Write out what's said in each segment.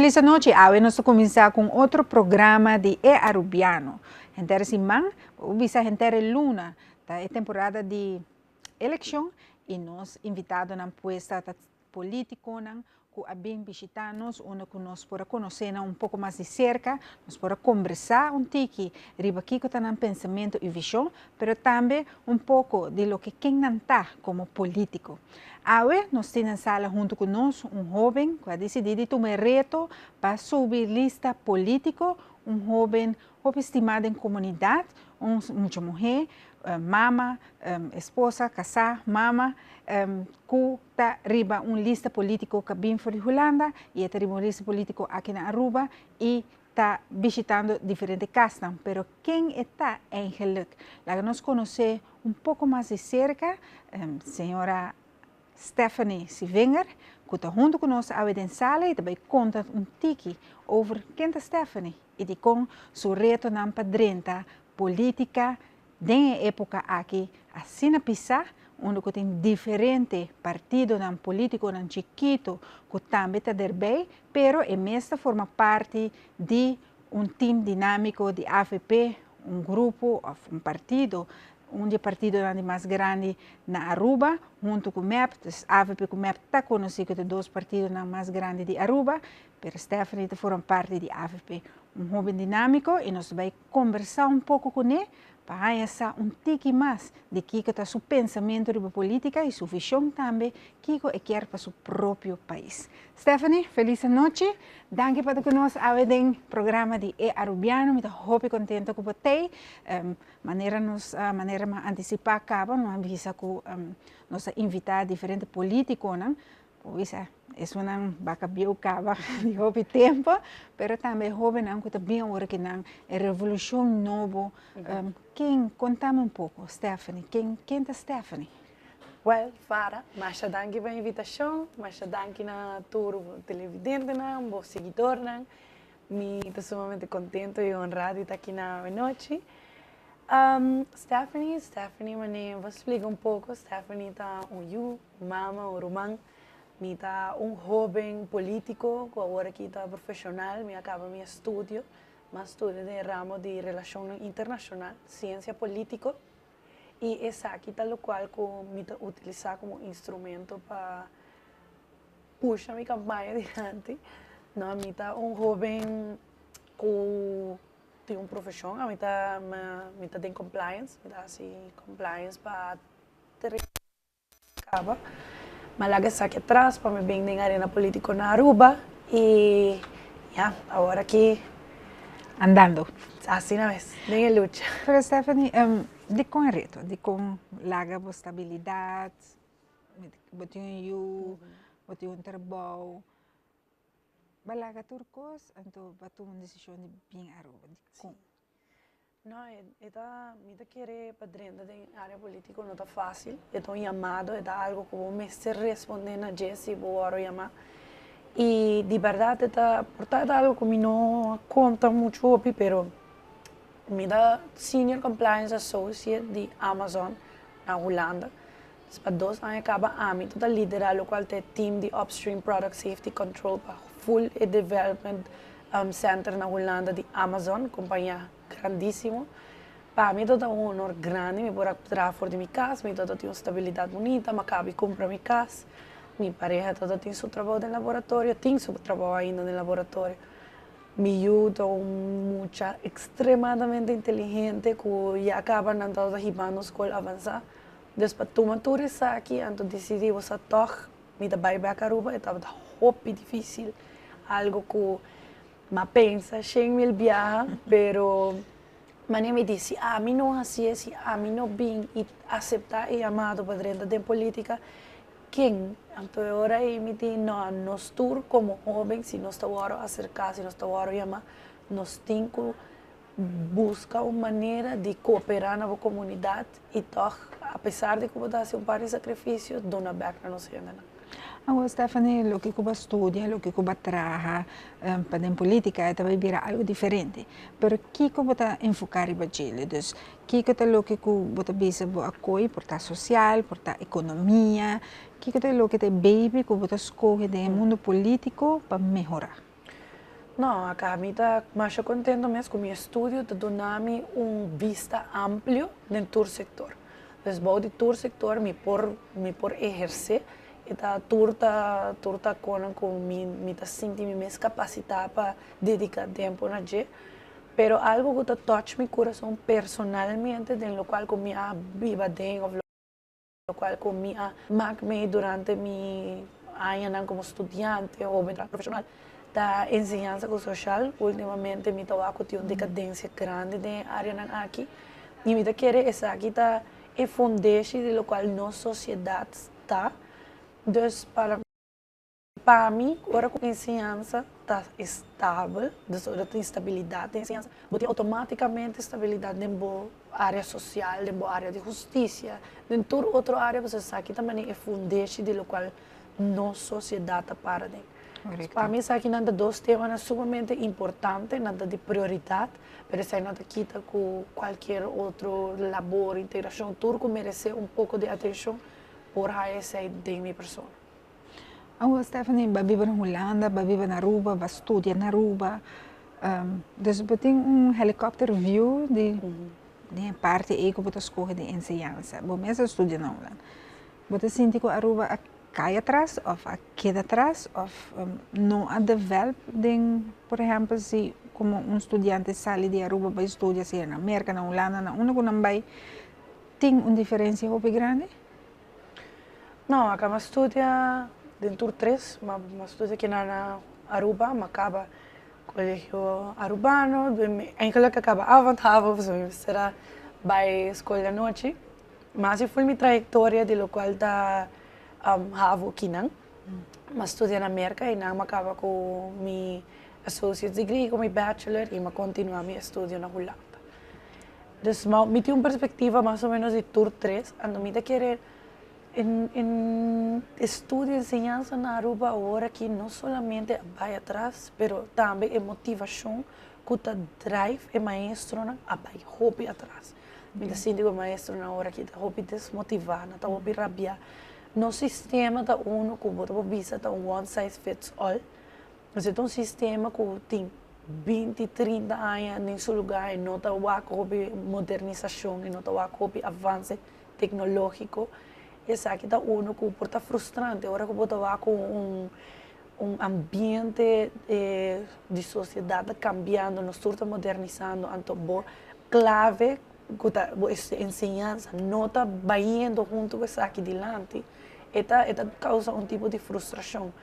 feliz noche. Hoy vamos a comenzar con otro programa de Arubiano. Gente Simán, visa gente Luna, es temporada de elección y nos invitados a puesta político que habían visitados, uno que nos pueda conocer un poco más de cerca, nos pueda conversar un tiki, riba aquí que están pensamiento y visión, pero también un poco de lo que quien está como político. Hoy nos tiene en sala junto con nosotros un joven que ha decidido tomar reto para subir lista político, un joven estimado en comunidad, mucha mujer, mama, esposa, casada, mama, que está arriba una lista político que viene de Holanda y está arriba una lista político aquí en Aruba y está visitando diferentes casas. Pero ¿quién está en geluk? La que nos conoce un poco más de cerca, señora Stephanie Sivinger, que está junto con nosotros hoy en sala y también cuenta un tiki over quién es Stephanie y de con su reto en padrenta política de la época aquí, así na pisar, onde tem diferentes partidos políticos chiquitos que também está erbij, pero esta forma parte de team dinâmico de AFP, grupo, partido, partido mais grande na Aruba, junto com o MEP, AFP com o MEP está conhecido como dois partidos mais grandes de Aruba, pero Stephanie forma parte de AFP, jovem dinâmico, e nós vamos conversar pouco com ele, para essa tiki mais de Kiko está seu pensamento sobre política e sua visão também Kiko quer para seu próprio país. Stephanie, feliz noite. Danke por conosco hoje no programa de Arubiano. Me estou contente com você. Maneira antecipar acaba, não avisa que nos invitar diferentes políticos, não? Pois é uma vaca biocava de hobby tempo, pero também hobby não que também agora que não é revolução nova. Quem contame pouco, Stephanie? Quem é Stephanie? Well, Farah, mas danke pela invitação, mas danke na tour televidente na, bom seguidor na. Me estou sumamente contente e honrado de estar aqui na noite. Stephanie, mané, vou explicar pouco. Stephanie está mama, romã. Me está jovem político, que agora aqui está profissional, me acaba meu estudo, mas estudo de ramo de relação internacional, ciência política, e essa aqui está o qual me está utilizar como instrumento para puxar minha campanha adiante. Não, me está jovem que tem profissão, me está em compliance, me está assim compliance para ter acaba. Malaga aqui atrás para me bem na arena política na Aruba e agora aqui andando assim na vez, bem a luta. Pero Stephanie, de com reto, de com larga estabilidade, botinho botinho trabalho, balaga turcos, então batu uma decisão de bem Aruba, de com. Não, me querer para dentro da área política não está fácil. Estou chamado, é algo que vou me responder na Jessie, vou chamar. E de verdade, é algo que me não conta muito, pero me dá Senior Compliance Associate de Amazon na Holanda. Para 2 anos acaba a mim, estou liderar o qual tem team de Upstream Product Safety Control para Full Development Center na Holanda de Amazon, companhia grandíssimo. Para mim, é um honor grande, me poder trabalhar fora de minha casa, me tem uma estabilidade bonita, me acabo de comprar minha casa. Minha pareja tem seu trabalho no laboratório, tem seu trabalho ainda no laboratório. Me ajuda mucha, extremadamente inteligente, que já acaba de estar na escola avançada. Depois, tomar tudo isso aqui, então decidi, você toch, me dá bem para Aruba, estava muito difícil, algo que me pensa, 100 mil viajes, pero me disse, a mim não assim, a mim não bem e aceitar o chamado para dentro da política, quem? Então agora me diz, não, nós todos como jovens, se nós estamos a acercar, se nós estamos a chamar, nós temos que buscar uma maneira de cooperar na comunidade e toch, apesar de que vou dar um par de sacrifícios, dona back na nossa agenda. Agora, Stephanie, o que Cuba estudia, o que Cuba trabalha para a política, também vira algo diferente. Mas o que Cuba está enfocado em Chile? Então, o que é o que Cuba está pensando apoio, por a social, por a economia, o que é o que é baby, Cuba está escolhendo no mundo político para melhorar? No, acá me está más contento mesmo com o meu estudo, de dar-me vista amplio dentro do setor. Então, bom, do setor, me por exercer, e tá turta com me tá sentindo mais capacitada para dedicar tempo na gente. Pero algo que toca meu coração personalmente, de lo qual com minha viva dentro, lo cual con mi magme durante mi año como estudiante o profesional da enseñanza social. Últimamente mi trabajo tiene una decadencia grande de área aquí y mi quiere esa aquí está el foundation de lo cual no sociedad está. Entonces para mim, agora com a ensinança está estável, de estabilidade da ensinança, você automaticamente estabilidade dentro da área social, dentro da área de justiça, dentro de outra área, você sabe que também é fundamento de lo qual nossa sociedade está para dentro. Para mim, isso aqui nada dois temas sumamente importantes, nada de prioridade, mas isso aí nada quita com qualquer outro labor, integração, tudo merece pouco de atenção por essa de minha pessoa. Oh, Stephanie, vive na Holanda, vive na Aruba, estuda na Aruba. Dus we hebben helicopter view de parte que você escolhe de ensinança. Bom, mesmo estuda na Holanda. Você sente que a Aruba cai atrás, ou queda atrás, ou não a develop, por exemplo, se como estudante sai de Aruba para estudar se na América, na Holanda, na onde não vai, tem uma diferença muito grande? Não, acá me estuda dentro 3, mas estudo aqui na Aruba, acaba colégio arubano, ainda que acaba avançado, será vai escola à noite, mas eu fui minha trajetória de lo qual da havo aqui não, mas estudei na América e não acaba com meu associate degree, com meu bachelor e me continuar meu estudo na Holanda. Então, me tinha uma perspectiva mais ou menos de tour 3, ando me de querer en estudio y enseñanza en Aruba ahora que no solamente va atrás, pero también es motivación que te drive el maestro a vai hobby atrás. Me sinto que maestro ahora que te hobby desmotivar, te hobby rabiar. No sistema da uno que você visa da one size fits all. Mas é um sistema que tem 20, 30 anos em seu lugar e não está hobby modernização, e não está hobby avanço tecnológico. Essa aqui está uno que está frustrante. Agora que você vai com ambiente de sociedade cambiando, nós estamos modernizando, então clave que a ensinança não está indo junto com essa aqui adiante, esta causa tipo de frustração.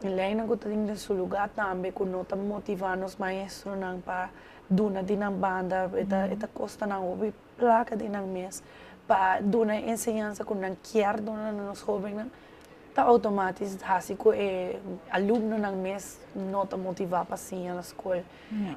E lá que tem em seu lugar também, que não está motivando os maestros para dar de banda, esta costa não houve placa de mês. Para dar ensinança que não quer dar nos jovens, está automático, assim que aluno não mês não está motivado para ir na escola.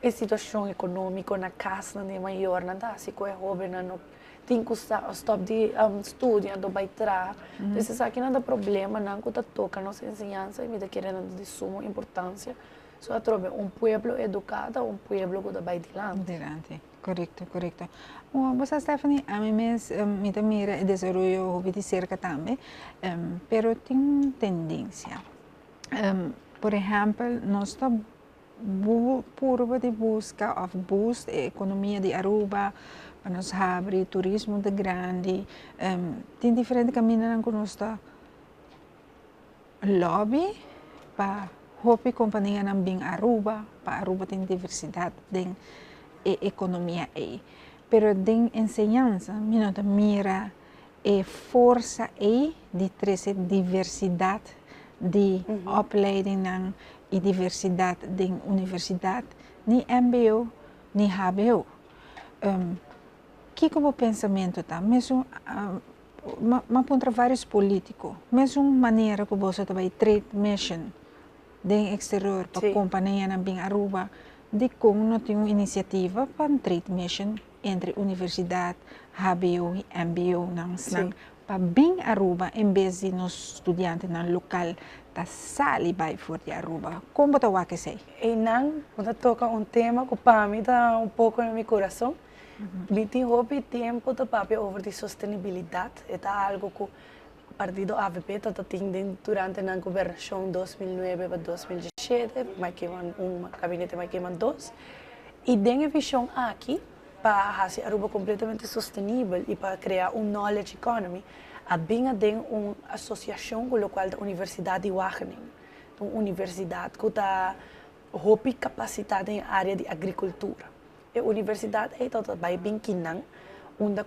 A situação econômica na casa não é maior, não está assim que o jovem não tem que stop de estudando, vai entrar. Então, isso aqui não dá problema, não que toca nossa ensinança e me querendo de suma importância. Só trobe povo educado, povo que vai adiante. Correcto, correcto. Você, Stephanie, a mí me mira el desarrollo de cerca también, pero tiene tendencia. Por ejemplo, nuestra curva de busca of boost a economia de Aruba, para nos abrir turismo de grande, tem diferentes caminhos com nossa lobby para a companhia não bem Aruba, para Aruba tem diversidade de economia aí. Pero de enseñanza, mira força aí de trazer diversidade de opleidingen e diversidade de universidade, nem MBO, nem HBO. Que como pensamento tá? Mesmo contra vários políticos, mesmo maneira que você vai trade mission de exterior para a companhia na bem Aruba, de como não tem uma iniciativa para um trade mission entre universidade, HBO e MBO, para bem Aruba, em vez de nos estudantes no local, da sali vai fora de Aruba. Como você vai dizer? E não, quando toca tema que para mim está pouco no meu coração, me tem tempo de papo sobre sustentabilidade. É algo que o partido AVP está tendo durante a governação 2009 para 2017. 7, mas queiman gabinete, mas queiman 2. E tem a visão aqui para fazer Aruba completamente sustentável e para criar knowledge economy. A BINA tem uma associação com a qual a Universidade de Wageningen, uma universidade que está capacitada em área de agricultura. A universidade está bem bem Kinang, onde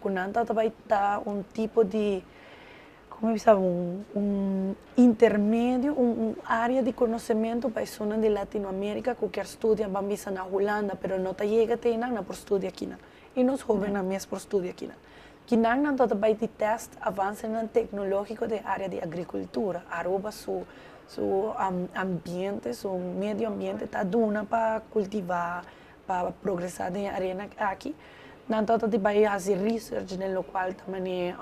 vai estar um tipo de como se chama, intermédio, uma área de conhecimento para a zona de Latinoamérica que quer estudar na Holanda, mas não chega até não por estudar aqui. E nós jovens não mesmo por estudar aqui. Que não vai ter teste avanço tecnológico da área de agricultura. Aruba seu ambiente, seu meio ambiente está dando para cultivar, para progressar na arena aqui. Não vai fazer research no qual também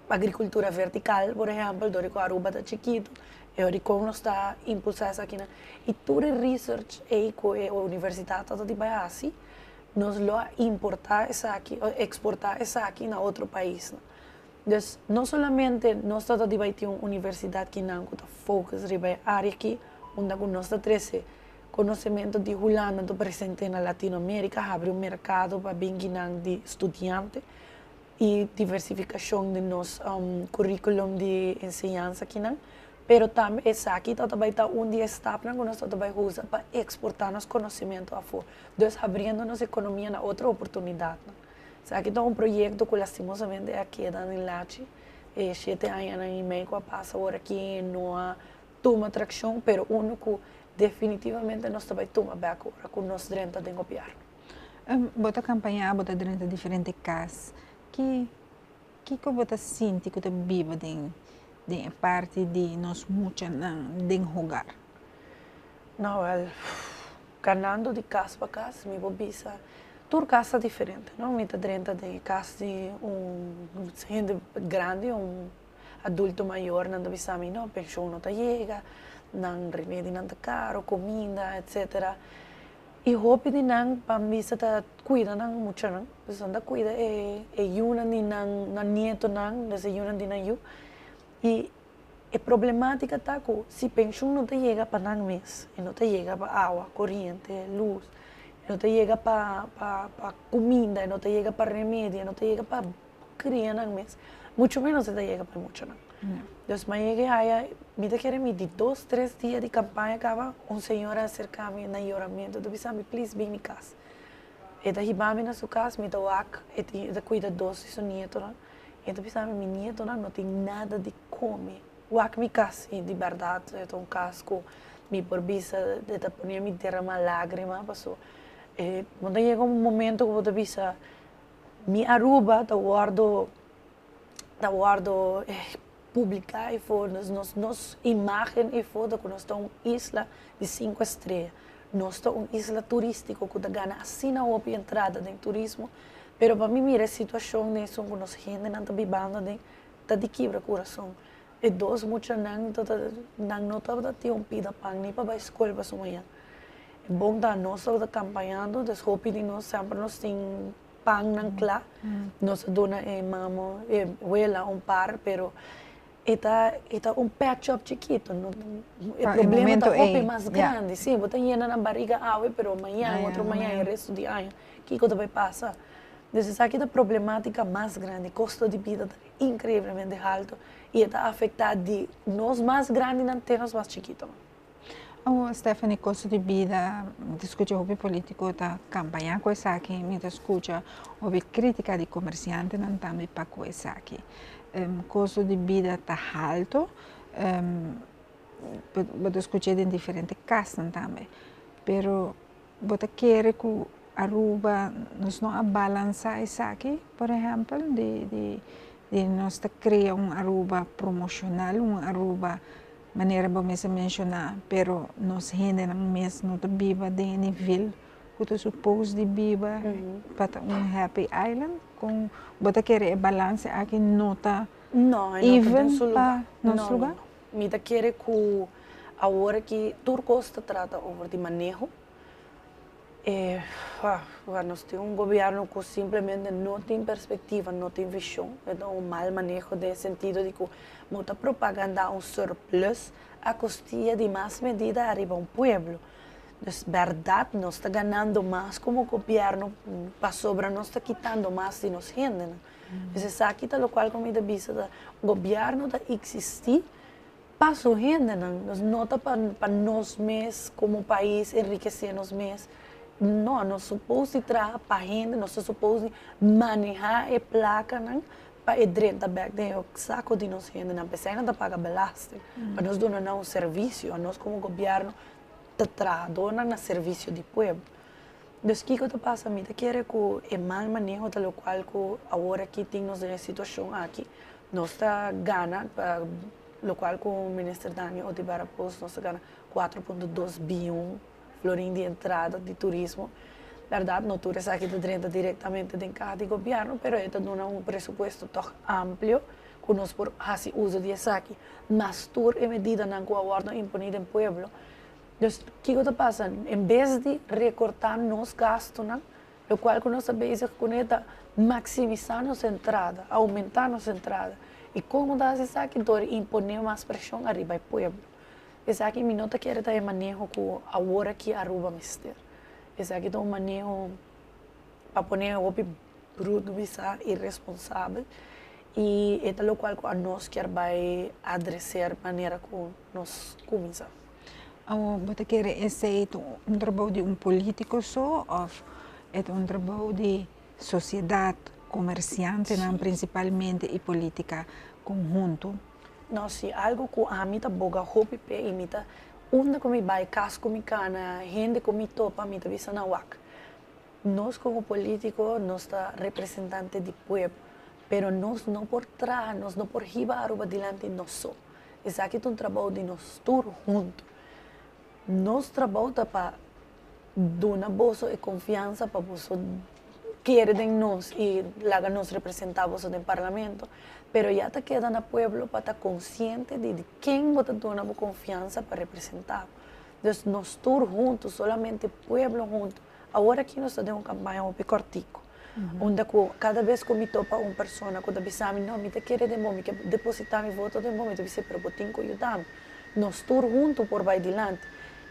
agricultura vertical, por exemplo, do Aruba está chiquito, e como está impulsado isso aqui. E todo o research que a universidade está fazendo, nós lo importar isso aqui, exportar isso aqui na outro país. Então, não somente nós estamos ter uma universidade que não está focus na área aqui, onde nós temos conhecimento de Holanda presente na Latinoamérica, abre mercado para bem de estudantes, e diversificação de nosso currículo de ensinança aqui, pero também essa aqui também está dia está que nós também usa para exportar nosso conhecimento a fora, então abrindo nossa economia na outra oportunidade. Aqui está projeto que lastimosamente aqui da Nilachi, 7 anos e meio que passa agora aqui não há toma tração, pero único definitivamente nós também toma bem agora com nós dentro do governo. Bota campanha, bota dentro de diferentes casas. Que você sente que você vive de parte de nós muitos de jogar? Não, ganhando de casa para casa, me vou pensar, toda casa diferente, não? Me está dentro de casa de gente grande, adulto maior, não deve saber, não, pensão não chega, não remédio não está caro, comida, etc. E hope de nang pambisa ta cuida nang mucho nang, então da cuida yuna de nang nieto nang, desse yuna de nang yu. E a problemática tá que se pensão não te chega para nang mês, e não te chega para água, corrente, luz, não te chega para comida, não te chega para remédio, não te chega para criar nang mês, muito menos te chega para mucho nang. Então, mas cheguei aí, me querem me de 2, 3 dias de campanha, acaba senhora acercar-me na oramento, eu disse, please, vem em casa. E daí, vai na sua casa, me dá o ac, e cuida doce, seu nieto, e eu disse, meu nieto não tem nada de comer. O ac me casa, e de verdade, é um casco, me por vista, de poner me derramar lágrima, passou. Quando chega momento que eu disse, me Aruba, da guardo, publicar e for nos imagem e foto que nós estamos uma isla de 5 estrelas. Nós estamos uma isla turística que ganha assim na entrada de turismo, mas para mim mira a situação de que nós gente não está vivendo está de quebra coração. E dois muitos não está tendo pida pão nem para a escola para sua manhã. É bom que nós estamos campanhando, desculpe de nós sempre nós temos pão não claro, nós dona mamo, abuela par, pero está pet shop chiquito, o problema está mais grande, sim, você llena na barriga água, pero amanhã, outro manhã, e o resto de ano, o que vai passar? Então, aqui a problemática mais grande, custo de vida incrivelmente alto, e está afetado de nós mais grandes não temos mais chiquito. Stephanie, custo de vida, discute o político está campanha com isso aqui, me escuta o crítica de comerciante não também para com isso aqui. Custo de vida está alto, eu escutei em diferentes casos também, pero você quer que Aruba nós não balança isso aqui, por exemplo, de nós criar Aruba promocional, Aruba maneira como você mencionar, pero nós ainda não mesmo não viva de nível que tu supôs de viva para happy island, com você quer balance aqui nota even para nosso lugar? Me quer que agora que Turco está trata over de manejo, nós temos governo que simplesmente não tem perspectiva, não tem visão, então mal manejo de sentido de que muita propaganda surplus, a costilla de más medida arriba un pueblo. Es verdad, no está ganando más como gobierno, para sobra no está quitando más de nos gente. Entonces aquí está lo cual comida visa, el gobierno está existir para su gente, nos nota para nos mes como país enriquecernos mes. No, nós supposed trabalhar para a gente, nós supposed manejar a placa para o direito back de o saco de nós gente, não precisa ainda pagar belasting, para nós donar um serviço, a nós como governo trabalhar no serviço do povo. Então, o que passa a mim? Que é que o mal manejo do qual que agora que temos a situação aqui, nós está ganhando, o qual que o ministro Daniel Otibara pôs, nós ganha 4,2 bilhões florim de entrada de turismo. Verdade, não tudo aqui dentro diretamente de cada de governo, mas ele dá um presupuesto tão amplo que nós por fazer uso disso aqui. Mas tudo é medida na qual a imponida no povo. Então, o que está passando? Em vez de recortar nos gastos, o qual que nós sabemos que está maximizar nossa entrada, aumentar nossa entrada. E como dá isso aqui, impõe mais pressão arriba do povo. Esse aqui, minha nota que era o manejo que agora que Aruba mister. Esse aqui é um manejo para pôr o bruto, bizarro, irresponsável. E é o qual a nós quer vai adressar de maneira que nós começamos. Você quer esse um trabalho de político só ou é trabalho de sociedade, comerciante, principalmente, e política conjunto? Não, se algo que a mim está boga, hopi pe, e mim está onde que me vai, casco me cana, gente que me topa, me está visa na wak. Nós como político, nós está representante do povo, pero nós não por trás, nós não por riba Aruba delante nós só. Esse aqui é um trabalho de nós todos juntos. Nós trabalhamos para dar bolsa e confiança para você querer de nós e lá nos representar você no parlamento. Pero ya te queda en el pueblo para estar consciente de quién vos te da confianza para representar. Entonces, nosotros todos juntos, solamente el pueblo juntos. Ahora aquí nos tenemos una campaña muy cortico, donde cada vez que me topa una persona, cuando me dice, no, me te quiere de mí, que depositar mi voto de mí, me dice, pero tengo que ayudarme. Nosotros todos juntos por vai adelante.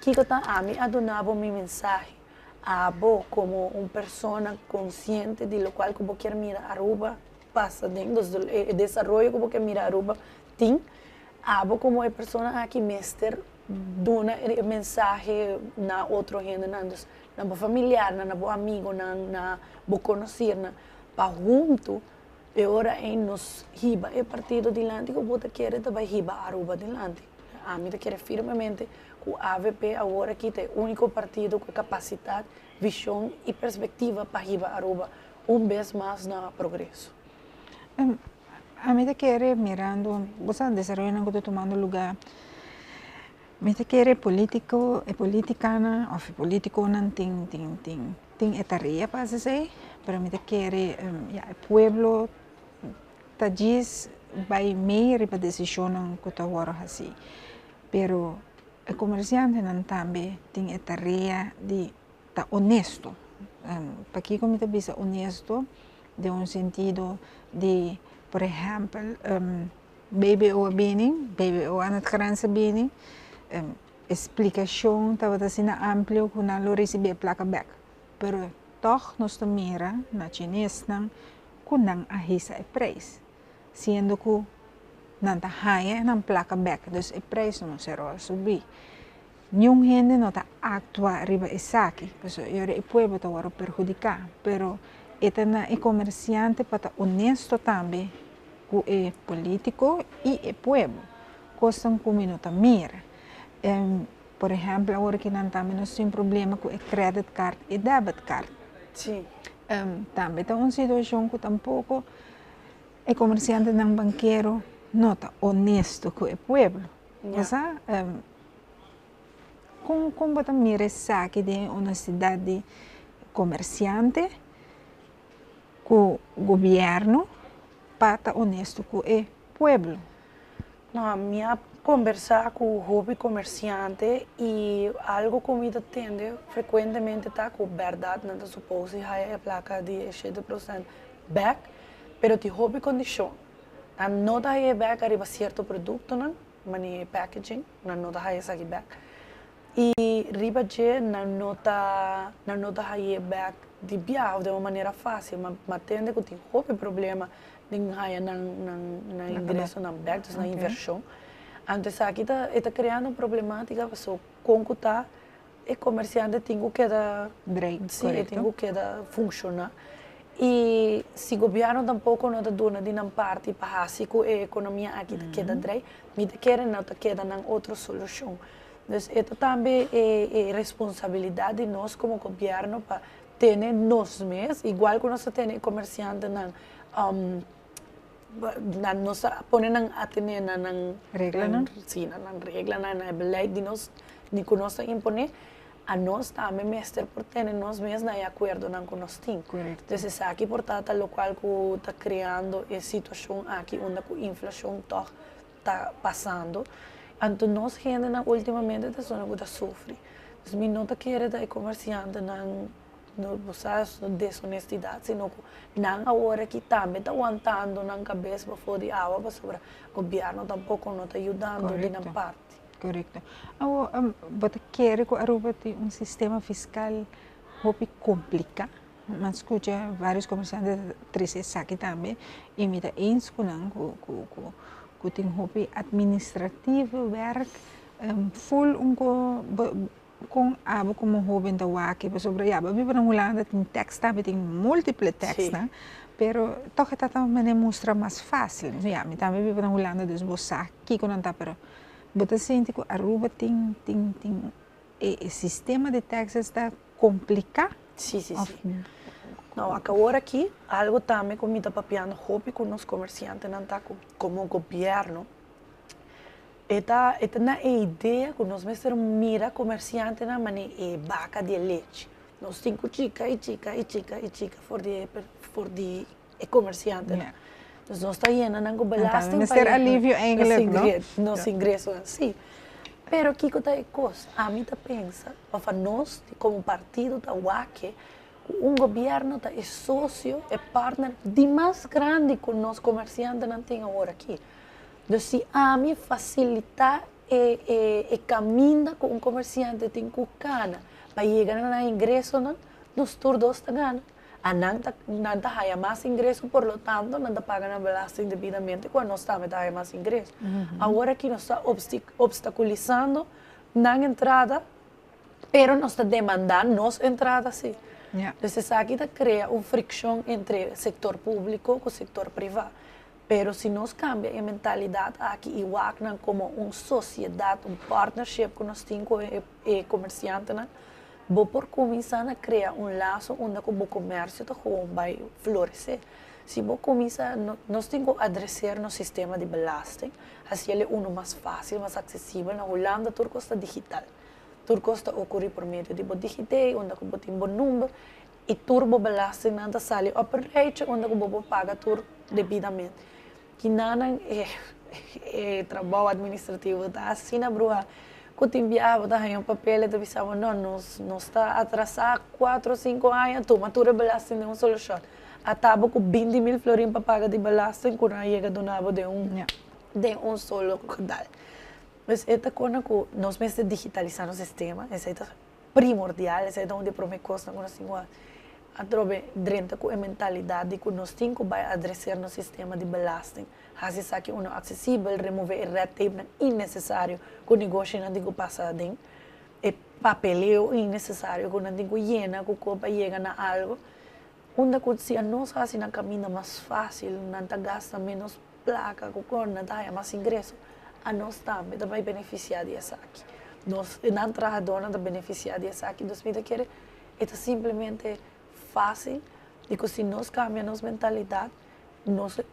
Kiko está a mí ha donado mi mensaje a vos como una persona consciente de lo cual que vos quieres mirar Aruba, passa dentro do desenvolvimento como que mira Aruba tem abo como é pessoa aqui mestre dona mensagem na outro gente na bo familiar na bo amigo na bo conhecer na para junto e ora em nos riba é partido dilante que bota querer também riba Aruba dilante a mim te quer firmemente que o AVP agora aqui tem o único partido com capacidade visão e perspectiva para riba Aruba vez mais na progresso. A mí te quiere mirando, vos sabes, desarrollo que tomando lugar. Me te quiere político, politicana, o político não tem etaria para ser, pero me te quiere, el pueblo, ta diz, vai meio para decisão que tá agora assim. Pero o comerciante não também tem etaria de tá honesto. Para que como te diz honesto, de um sentido de, por exemplo, BBO BBO aan het grenzen binnen, explicação estava assim amplo que não recebi placa back, pero toch nos mira na chinês não que não ahisa o preço, sendo que não tá high não placa back, então o preço não será subir. Nenhum gente não está atua riba isaki, porque o povo está agora perjudicar, pero é comerciante para honesto também com o político e o povo, coisa que não está mira. Por exemplo, agora que não temos um problema com o credit card e debit card. Sim. Também está uma situação que tampouco o comerciante não banqueiro não está honesto com o povo. Yeah. Como você mira aqui de honestidade comerciante com o governo para estar honesto com o povo? Não, a minha conversar com o hobby comerciante e algo que me atende frequentemente está com verdade, não é suposto que a placa de 7% back, pero de hobby condição. Não dá back arriba certo produto, não? mani packaging, na nota hai saki bag. E riba je na nota hai bag di biao de uma maneira fácil, mas tende que tem houve problema de hai na ingresso na bag, dus na inversão. Antes aqui está criando uma problemática, so concuta e comerciante tem que dar tem que dar funcionar. E se o governo tampouco não dona de uma parte para a economia aqui queda drei, me querem não queda na outra solução. Então, isso também é responsabilidade de nós como governo para ter nós mesmos, igual que nós temos comerciante na nós ponemos a ter na regra, não? Sim, na regra, na beleid de nós, de que nós impõe a nós também mestre por ter nós mesmos de acordo com nós temos. Então, isso aqui, portanto, o qual que está criando a situação aqui onde a inflação está passando. Então, nós gente ultimamente está sofrendo. Então, me não quer dar comerciante no processo de desonestidade, sino que não agora que também está aguantando na cabeça para fora de água, sobre o governo tampouco não está ajudando de uma parte. Correto. Você quer que Aruba tenha um sistema fiscal muito complicado? Mas escuta vários comerciantes trazem aqui também, e me dá que tem muito administrativo, work, full com abo como jovem da waki, sobre a Bíblia na Holanda tem texto, também tem múltiplos textos, né? Pero toch está também mostra mais fácil. Já, me também vive na Holanda, dus você aqui quando está, pero você sente que Aruba tem o sistema de taxas está complicado? Sim. Não, agora aqui, algo também que me está papiando hobby com os comerciantes, não está como governo. Esta na ideia que nós mesmos mira comerciante na maneira vaca de leite. Nós temos chica for de comerciante. Nós está llena não go belasting para ter alívio nos ingressos assim. Pero aqui que está coisa, a mim tá pensa, para nós como partido da UAC, governo é sócio, é partner de mais grande que nós comerciantes não tem agora aqui. Então, se a mim facilitar e caminha com comerciante tem que cana para chegar no ingresso, nós todos ganhamos. A não há mais ingresso, por lo tanto, não paga na belasting devidamente quando nós também há mais ingresso. Agora que nós está obstaculizando na entrada, pero nós está demandando nossa entrada, sim. Então, aqui cria uma fricção entre o setor público e o setor privado. Pero se nós cambiamos a mentalidade aqui e o como uma sociedade, um partnership que nós temos com o comerciante, vou por começar a criar um laço onde o comércio vai florescer. Se vou começar, nós temos que adressar no sistema de belasting, assim ele é mais fácil, mais acessível. Na Holanda, tudo custa digital. Tudo custa ocorrer por meio de digital, onde você tem um bom número, e turbo belasting nada sale operate, onde você paga tudo devidamente. Que nada é trabalho administrativo, tá assim na brua. Quando te enviava, tá aí um papel e te avisava, não, nós está atrasado 4 ou 5 anos, toma tudo belasting de uma solução. Atava com 20 mil florins para pagar de belasting, quando chega do nabo de um solo cadal. Mas esta coisa que nós mesmos digitalizar o sistema, essa é primordial, essa é onde promete costa com nós a trobe dentro com a mentalidade que nós temos que adressar no sistema de belasting. Assim que é acessível, remover red tape innecessário que o negócio não tem que passar dentro. E papeleo innecessário que não tem que llenar, que o corpo chega a algo. Onde se nós fazemos um caminho mais fácil, não gasta menos placa, que não dá mais ingresso, a nós também vai beneficiar disso aqui. Nós, não trabalhadores, não beneficiar disso aqui. Nós queremos é simplesmente fácil de que se nós cambiamos nossa mentalidade,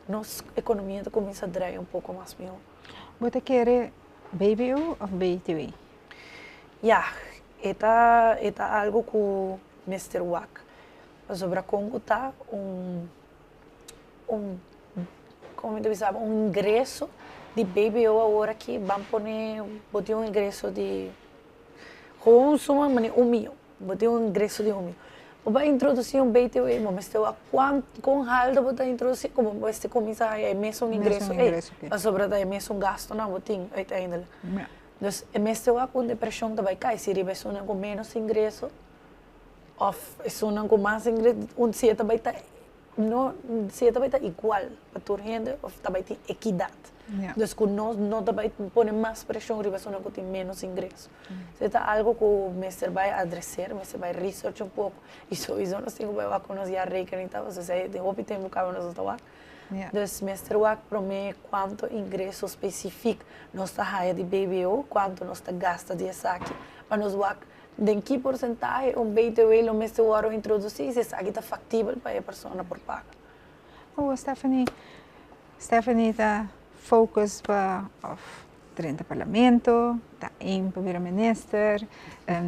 nossa economia começa a dar um pouco mais melhor. Você quer BBU ou BTV? É algo que o Mr. Wack sobre como está um ingresso de BBU agora que vão botar um ingresso de com suma $1 milhão, botar um ingresso de $1 milhão. Para introduzir um BTW, mas estou a com halda para introduzir, como este começa a mesmo um ingresso, a sobra da mesmo um gasto na botim, uiteindelijk. Ja. Dus meestal ook com depressão também cai, se ribe sonan com menos ingresso, of sonan com mais ingresso, se também está no se também está igual para toda gente, of também tem equidade. Ja. Dus que nós não também põe mais pressão ribe sonan com tem menos ingresso. Se está algo que o mestre vai adressar, o mestre vai research um pouco, isso nós temos que conhecer a rekening, então você de hobby tem que nós estar. Ja. Dus mestre wak para mim quanto ingresso específico nós está raia de BBO, quanto nós está gasta de saque, para nós wak de que porcentagem BTW o mestre waro introduzir, se saque está factível para a pessoa por pagar. Oh, Stephanie está focus para dentro do parlamento, está em primeiro-ministro,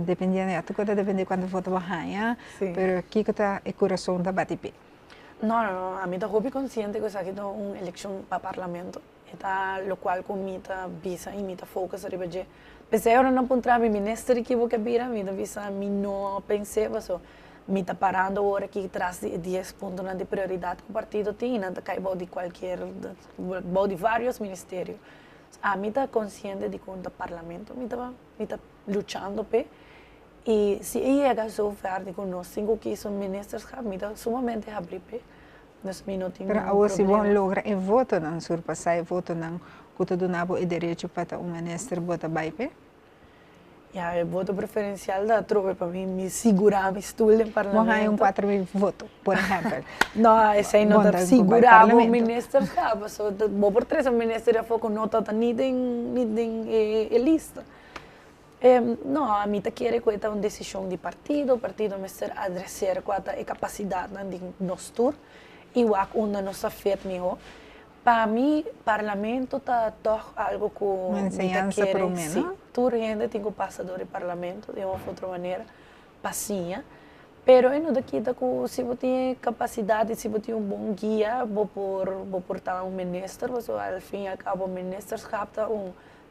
dependendo, tu coisa depende quando vota bahanha, pero aqui que está o coração da batipe. No, a mí está muy consciente que aquí está una elección para parlamento, está lo cual con mi visa y mi focus arriba de. Pensé ahora no encontrar mi ministro que voy a vira, mi visa mi no pensé, pero mi está parando ahora aquí tras de 10 puntos de prioridad que el partido tiene, no cae de cualquier, de varios ministerios. A mí está consciente de que el parlamento, mi está luchando pe. E se llega a oferta com nós 5 que são ministros, sumamente abripe. Pero agora se vão lograr o voto não surpassar o voto não, que todo nabo é direito para um ministro votar baipe? Ja, o voto preferencial da trove para mim me segurar me stoel no parlamento. Não há 4.000 votos, por exemplo. Não, esse aí não dá segurar o ministro, vou por 3 ministros já foco não está nem em lista. No, a mí te quiere que esta una decisión de partido, me ser adresar cuál es capacidad de nosotros, igual una nos afecta mejor. Para mí, parlamento está todo algo que una enseñanza por lo menos. Sí, toda gente tiene que pasar do parlamento de uma outra maneira, passinha. Pero é daqui que se você tem capacidade, se você tem bom guia, vou portar ministro, mas ao fim e ao cabo o ministro capta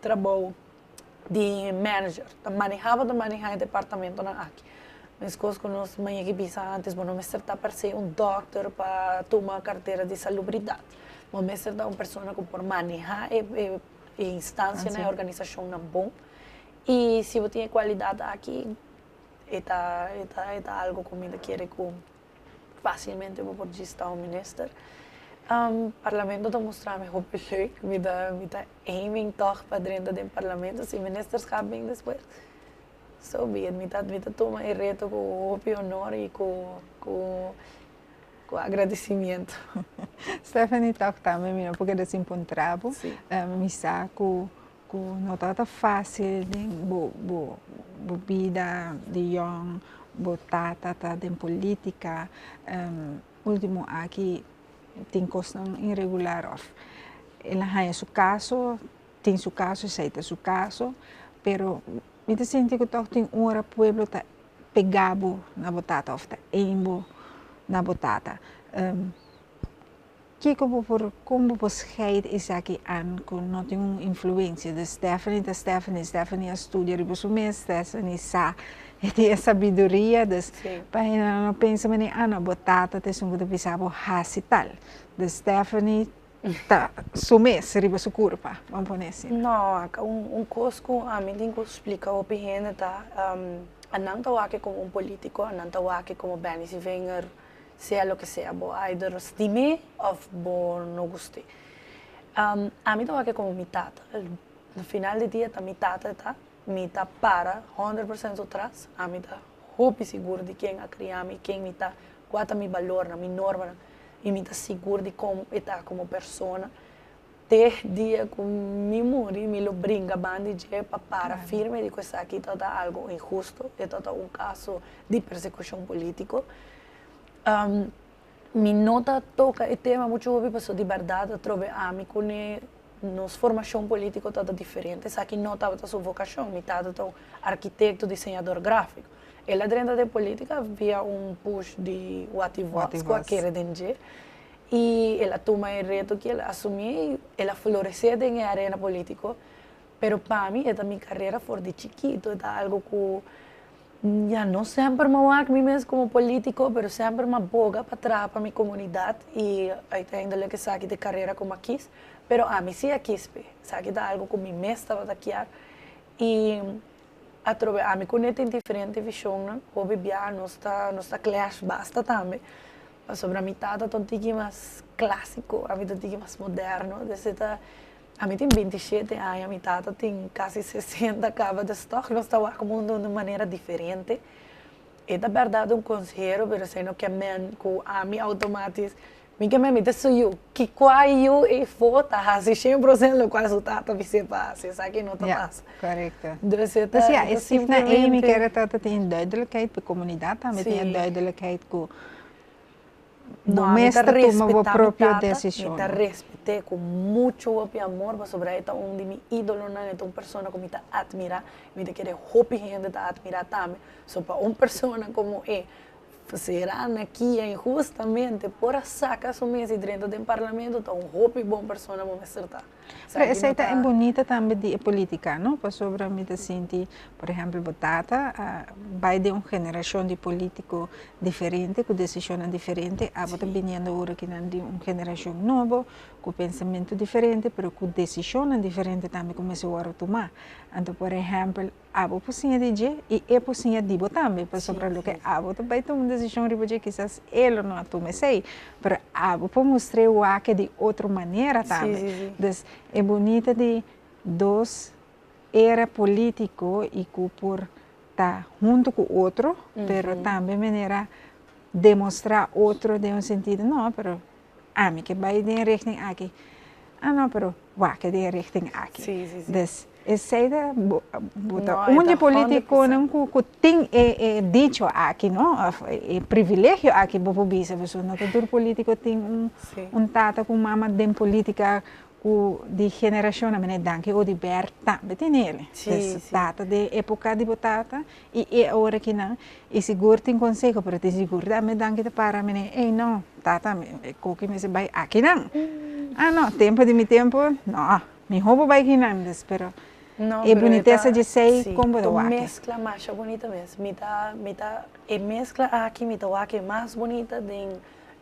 trabalho de manager, manejar o departamento na aqui. Mas coisas que nós manhã que pensa antes, não me está para ser doctor para tomar carteira de salubridade. Não me está pessoa que por manejar a instância na organização não bom. E se você tem qualidade aqui, é algo que me quer que facilmente vou por gestar um ministro. Parlamento está mostrando hoe leuk, met de aiming toch para dentro do parlamento, se ministers gaan bem depois. So be it, met toma e reto com honor e com agradecimento. Stephanie talk também, porque desse encontravo, me saco não está fácil de vida de young, botata de política, último aqui tem questão irregular. Ela tem seu caso, aceita seu caso, pero eu sinto que tem hora pueblo tá pegado na botata, ou tá embo na botata. Como você isso aqui que não tem uma influência de Stephanie estuda e você mesmo, Stephanie sabe, tem sabedoria, para não pensar na botata, tem que pensar em tal. De Stephanie tá sumesse riba sua curva, vamos pôr assim. Não, coisa a mim tem que explicar o pequeno tá, não tá aqui como político, não tá aqui como Benny Wenger, seja lo que seja, bo either estime ou bo não gostei. A mim tá aqui como mitad. No final do dia tá mitad para 100% atrás, a mim tá roupa seguro de quem a criar, quem me tá, qual é meu valor, minha norma, e me tá seguro de como está como pessoa. Ter dia com me morrer, me lo brinca bandi de para firme de que isso aqui tá algo injusto, é tá caso de persecução política. Mi nota toca o tema muito porque de verdade trove a mim com nos formação política toda diferente. Aqui não estava sua vocação, me estava arquiteto, desenhador gráfico. Ela dentro da política via push de what it was, qualquer denge. E ela toma o reto que ela assumiu, ela floresceu na arena política. Pero para mim, esta minha carreira foi de chiquito, é algo que Ya no sempre me voy a mí mismo como político, pero sempre me boga para atrás para mi comunidad y ainda que saque de carrera como aquí, pero a mí sí aquí, saque de algo como mi mesta para aquí y a mí con esta diferente visión, hoy ya no está clash basta también, sobre a mitad está un tiki más clásico, a mí un tiki más moderno, a mí tenho 27 anos, a minha tata tem quase 60, acaba de estar, nós estamos com o mundo de maneira diferente. É da verdade conselho, mas sei não que a mim automático, que me sou eu, que qual eu e foto, assim 100% do qual o tata me separa, sabe que não está mais. Correcto. Dus ja, is na Amy kere dat het in duidelijkheid, bij comunidad também tem duidelijkheid com no, mestre toma a própria decisão. Me respeitei com muito amor, mas sobre esta de mi ídolo, esta uma pessoa que me admira, me querer hope gente te admirar também. Só para uma pessoa como será aqui injustamente por sacar sua mesa dentro do parlamento, então hope boa pessoa vou me acertar. Essa é bonita também de política, não? Para sobre mim te sentir, por exemplo, Botata, vai de uma geração de político diferente, com decisões diferentes, a bota vindo agora que de uma geração nova, com pensamento diferente, mas com decisões diferentes também começou a tomar. Então, por exemplo, a pocinha de G e a pocinha de Bo também, para sobre o que a bota vai tomar uma decisão de G, quizás ele não tome sei, mas a bota mostrar o que de outra maneira também. É bonita de dois era político e que por estar junto com o outro, mas também maneira demonstrar outro de um sentido, não, mas a mim que vai de richting aqui, não, mas vai que de richting aqui. Dus essa onde político não tem dicho aqui, não, é privilégio aqui para o bisa, pessoa não todo político tem tata com mama de política de geração na minha danke ou de berta betin ele data de época de botata e agora que não e seguro tem conselho para te seguro da me danke para mim ei não tata coque me se vai aqui não não tempo de mi tempo não mi roubo vai aqui não espero e boniteza de sei como do aqui mescla mais bonita mesmo e mescla aqui me do aqui mais bonita de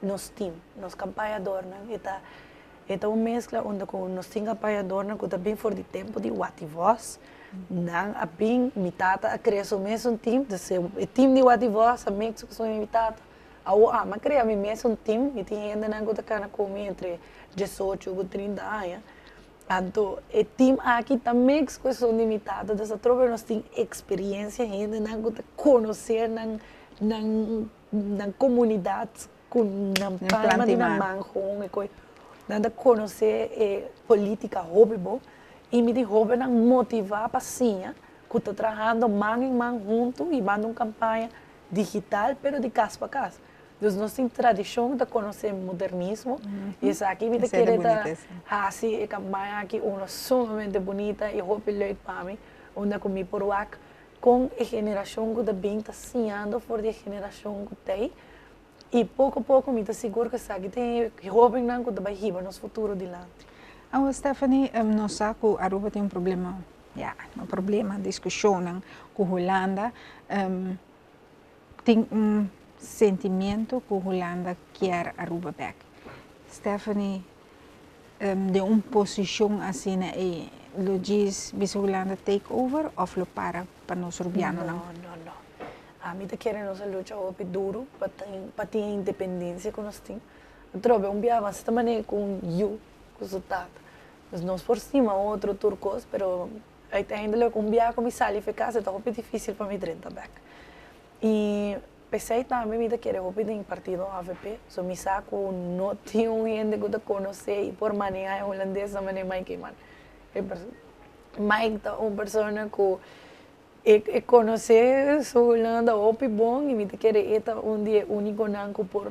nos team nos campanha adorna é uma mescla onde nós temos apoiadores que também for de tempo de Wativos, não a bem mitata a criar o mesmo time, o time de Wativos a mix que são mitata, mas criar o mesmo time e tem ainda não que está comigo entre 18 e 30 anos, então o time aqui também que são de mitata, dessa troca nós temos experiência ainda não que conhecer na comunidade com na palma de na mão e coisa nada conhecer política hobby e me hobby não motivar para sim que está trabalhando mão em mão junto e manda uma campanha digital pero de casa para casa então nós temos tradição de conhecer modernismo e essa aqui me querer assim a campanha aqui uma sumamente bonita e hobby leuk para mim onde comi por aqui com a geração que também está sonhando for de geração que tem e pouco a pouco me seguro que sabe tem jovem não que vai riba nos futuro de lá. Stephanie, nós sabe que Aruba tem problema, discussão com Holanda, tem sentimento que Holanda quer Aruba back. Stephanie, de uma posição assim, lo diz, se Holanda take over ou lo para nós rubiano não? Não. A mim querem nós lutar hoje duro para ter independência que nós temos. Trobe viagem esta maneira com o tata. Mas nós por cima outro turcos, pero ainda com viagem com sali ficar está hoje difícil para mim 30 back. E pensei também me querer hoje em partido AVP, so me saco não tinha gente que conhecer e por maneira holandesa maneira mais que man. Mike é uma pessoa que conhecer a Holanda é bom e me querer estar dia único nanco por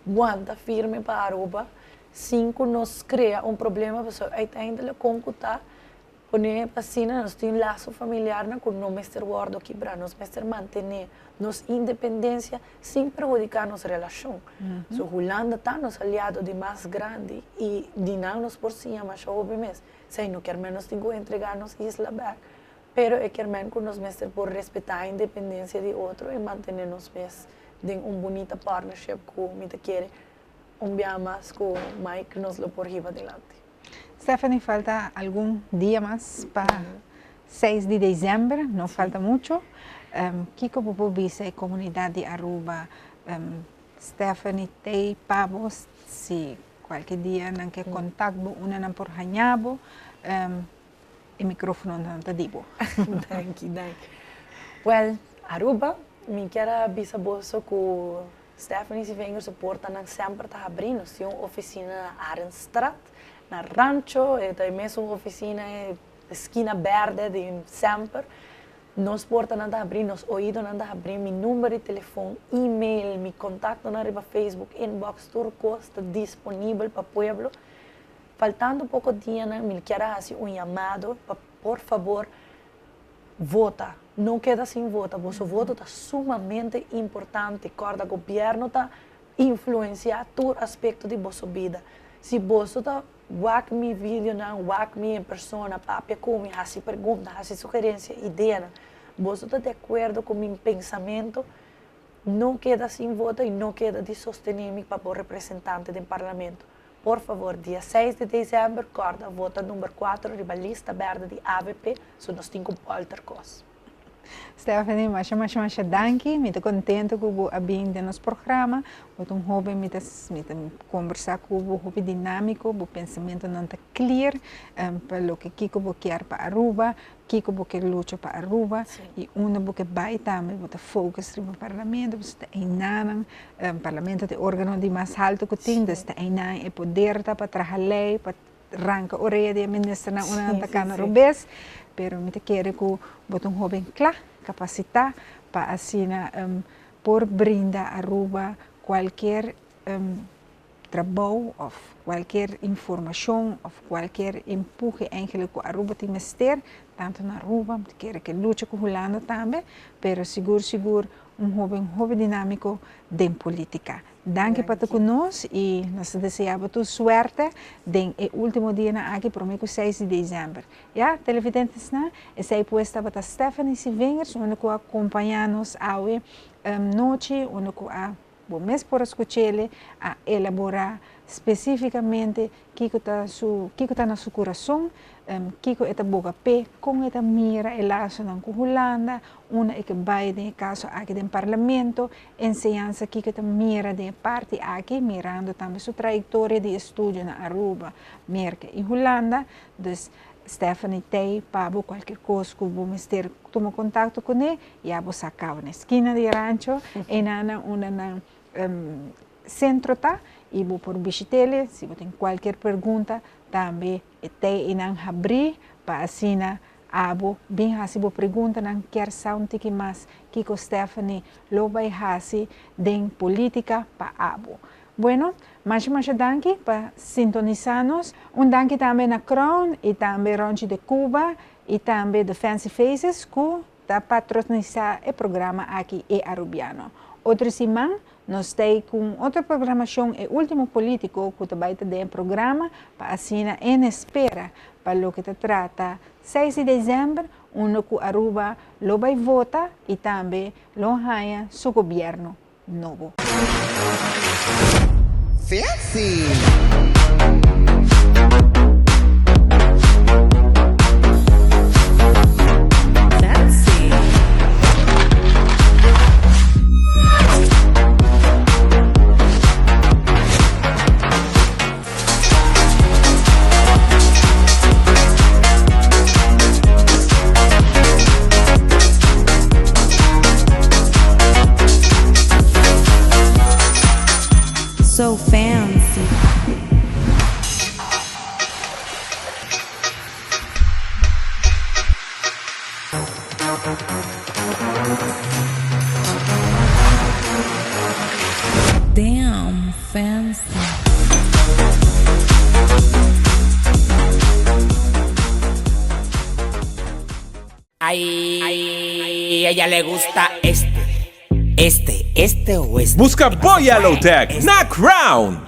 aguenta firme para a Aruba. Cinco nos cria problema, pessoal ainda concutar poner assim nós temos laço familiar com não mestre guardo aqui para nós mestre manter nos independência sem prejudicar nossa relação. So Holanda está nos aliado de mais grande e de não nos por cima mas óbvio mesmo, se não quer menos tenho entregar nos isla back. pero é que nos mestre por respeitar a independência de outro e manter-nos em bonita partnership com me quer mais com Mike nos lo por ir adelante. Stephanie, falta algum dia mais para 6 de dezembro, não falta muito. Kiko Popo Bisa e comunidade de Aruba, Stephanie, tem pavos, se qualquer dia não quer contato, uma não por hanhabo, o microfone não está dibo. Thank you. Well, Aruba, me quero bisa bolso com Stephanie se vem suporta não sempre está abrindo, se uma oficina na Arenstraat, na Rancho, e também uma oficina esquina verde de sempre. Nos portas não está abrindo, nos ouvidos não está abrindo, meu número de telefone, e-mail, meu contato na Facebook, inbox, tudo está disponível para o povo. Faltando pouco dia, me quero fazer chamado para, por favor, vota. Não queda sem voto. Vosso voto está sumamente importante. Cada governo está influenciando todo aspecto de vossa vida. Se você está wak mi vídeo, wak mi em persona, papia como, fazer pergunta, fazer sugerência, ideia, você está de acordo com meu pensamento, não queda sem voto e não queda de sostener-me para o representante do parlamento. Por favor, dia 6 de dezembro, corda, vota número 4, ribalista verde de AVP, são os 5 poltercos. Stephanie, mas danke, me estou contente com a bem de nosso programa, com um jovem me conversar com o jovem dinâmico, o pensamento não está clear, para o que Kiko quer para Aruba, Kiko quer lutar para Aruba, e uma que vai também, bota focus no parlamento, está einanan, parlamento é o órgão de mais alto que tem, está einanan, é poder para trabalhar, para arrancar a orelha de ministra na uma antacana rubês, pero me quero que botar um jovem claro, capacitar para assim por brindar a Aruba qualquer trabalho ou qualquer informação ou qualquer empurre eigenlijk que a Aruba tem que ter, tanto na Aruba, me quero que lute com Holanda também, pero seguro jovem dinâmico de política. Danke para conosco e nós desejamos toda sorte no último dia aqui, prometo 6 de dezembro. Ja, televidentes, essa é posta para Stephanie Sivingers, onde acompanha-nos a noite, onde o mês por escutar a elaborar especificamente Kiko está no seu coração, Kiko está boca pé, com esta mira e laço com Holanda, uma é que vai de caso aqui no parlamento, ensinança Kiko está mira de parte aqui, mirando também sua trajetória de estudo na Aruba, merca em Holanda, dus Stephanie tem para qualquer coisa que vamos ter, toma contato com ele, e vamos sacar na esquina de Rancho, e na centro tá, e vou por visitá-lo, se você tem qualquer pergunta, também tem em abrir para assim abo bem se você pergunta não quer saber que mais que Stephanie lo vai fazer de política para abo. Bueno, mais danke para sintonizar-nos. Danke também na Crown e também Ronchi de Cuba e também de Fancy Faces que está patrocinando o programa aqui em Arubiano. Outra semana, nós temos com outra programação, o último político que vai ter um programa para assim em espera para o que se trata 6 de dezembro, onde que Aruba lo vai votar e também lo ganha seu governo novo. Fancy! So fancy. Damn fancy. Ay, a ella le gusta este o este. Busca Boya Low Tech, na Crown.